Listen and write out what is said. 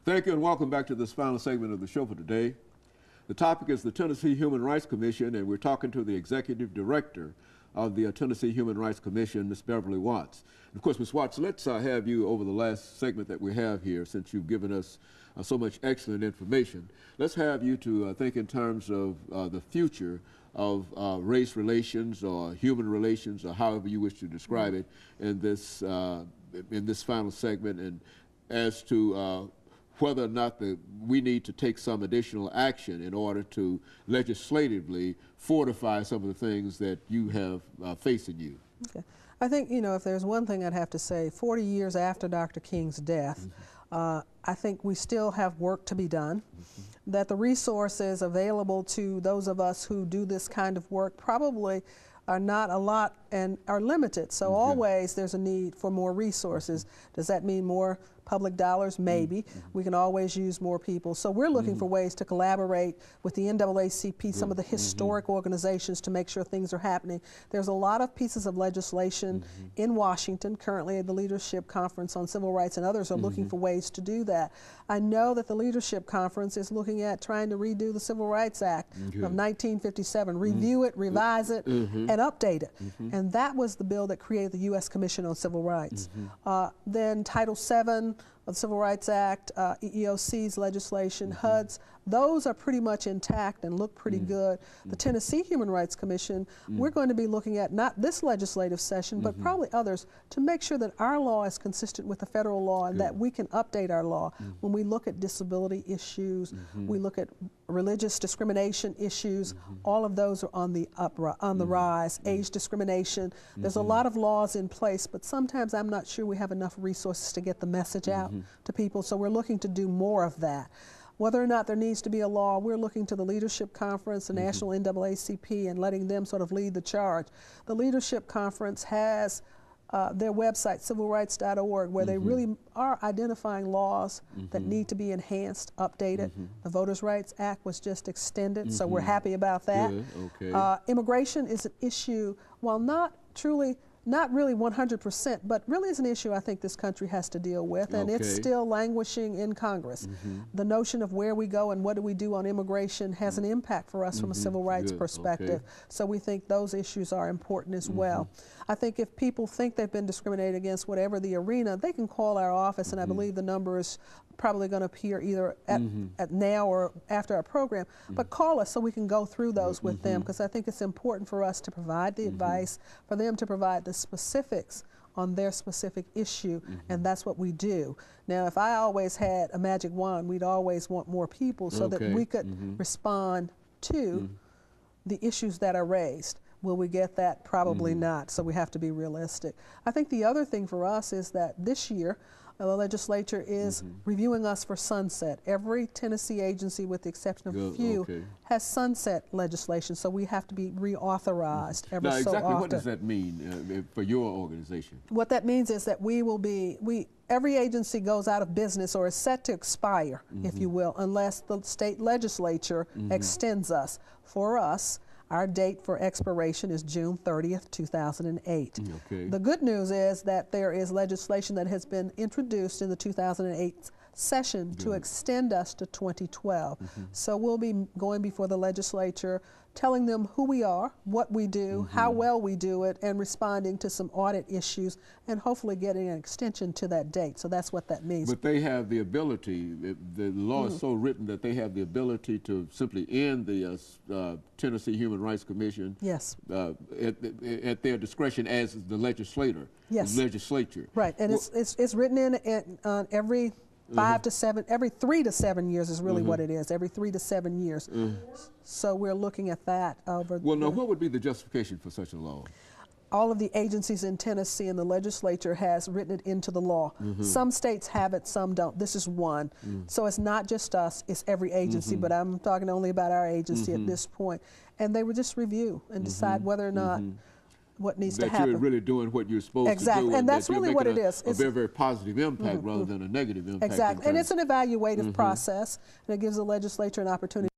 Thank you and welcome back to this final segment of the show for today. The topic is the Tennessee Human Rights Commission, and we're talking to the Executive Director of the Tennessee Human Rights Commission, Ms. Beverly Watts. And of course, Ms. Watts, let's have you over the last segment that we have here, since you've given us so much excellent information. Let's have you to think in terms of the future of race relations or human relations, or however you wish to describe it, in this final segment, and as to whether or not we need to take some additional action in order to legislatively fortify some of the things that you have facing you. Okay. I think, you know, if there's one thing I'd have to say, 40 years after Dr. King's death, I think we still have work to be done, that the resources available to those of us who do this kind of work probably are not a lot and are limited. So always there's a need for more resources. Does that mean more public dollars? Maybe. We can always use more people. So we're looking for ways to collaborate with the NAACP, some of the historic organizations, to make sure things are happening. There's a lot of pieces of legislation in Washington. Currently the Leadership Conference on Civil Rights and others are looking for ways to do that. I know that the Leadership Conference is looking at trying to redo the Civil Rights Act of 1957, review it, revise it, and update it. And that was the bill that created the U.S. Commission on Civil Rights. Then Title VII of the Civil Rights Act, EEOC's legislation, HUD's, those are pretty much intact and look pretty good. The Tennessee Human Rights Commission, we're going to be looking at not this legislative session, but probably others, to make sure that our law is consistent with the federal law and that we can update our law. When we look at disability issues, we look at religious discrimination issues, all of those are on the rise. Age discrimination, there's a lot of laws in place, but sometimes I'm not sure we have enough resources to get the message out to people, so we're looking to do more of that. Whether or not there needs to be a law, we're looking to the Leadership Conference, the National NAACP, and letting them sort of lead the charge. The Leadership Conference has their website, civilrights.org, where they really are identifying laws that need to be enhanced, updated. The Voters' Rights Act was just extended, so we're happy about that. Immigration is an issue, while not really 100%, but really is an issue I think this country has to deal with, and it's still languishing in Congress. The notion of where we go and what do we do on immigration has an impact for us from a civil rights perspective. So we think those issues are important as well. I think if people think they've been discriminated against, whatever the arena, they can call our office, and I believe the number is probably going to appear either at now or after our program, but call us so we can go through those with them, because I think it's important for us to provide the advice, for them to provide the specifics on their specific issue, and that's what we do. Now, if I always had a magic wand, we'd always want more people so that we could respond to the issues that are raised. Will we get that? Probably not, so we have to be realistic. I think the other thing for us is that this year, the legislature is reviewing us for sunset. Every Tennessee agency, with the exception of a few, has sunset legislation, so we have to be reauthorized every so often. Now, exactly what does that mean for your organization? What that means is that every agency goes out of business or is set to expire, if you will, unless the state legislature extends us. For us, our date for expiration is June 30th, 2008. The good news is that there is legislation that has been introduced in the 2008 session to extend us to 2012. So we'll be going before the legislature, telling them who we are, what we do, how well we do it, and responding to some audit issues, and hopefully getting an extension to that date. So that's what that means. But they have the ability, the law is so written that they have the ability to simply end the Tennessee Human Rights Commission at their discretion as the legislature. Right, and it's written in every 5 to 7, every 3 to 7 years is really what it is, every 3 to 7 years. So we're looking at that over. Well, now, what would be the justification for such a law? All of the agencies in Tennessee and the legislature has written it into the law. Some states have it, some don't. This is one. So it's not just us, it's every agency, but I'm talking only about our agency at this point. And they would just review and decide whether or not what needs to happen. That you're really doing what you're supposed to do. And that's really what it is. It's a very, very positive impact rather than a negative impact. And it's an evaluative process, and it gives the legislature an opportunity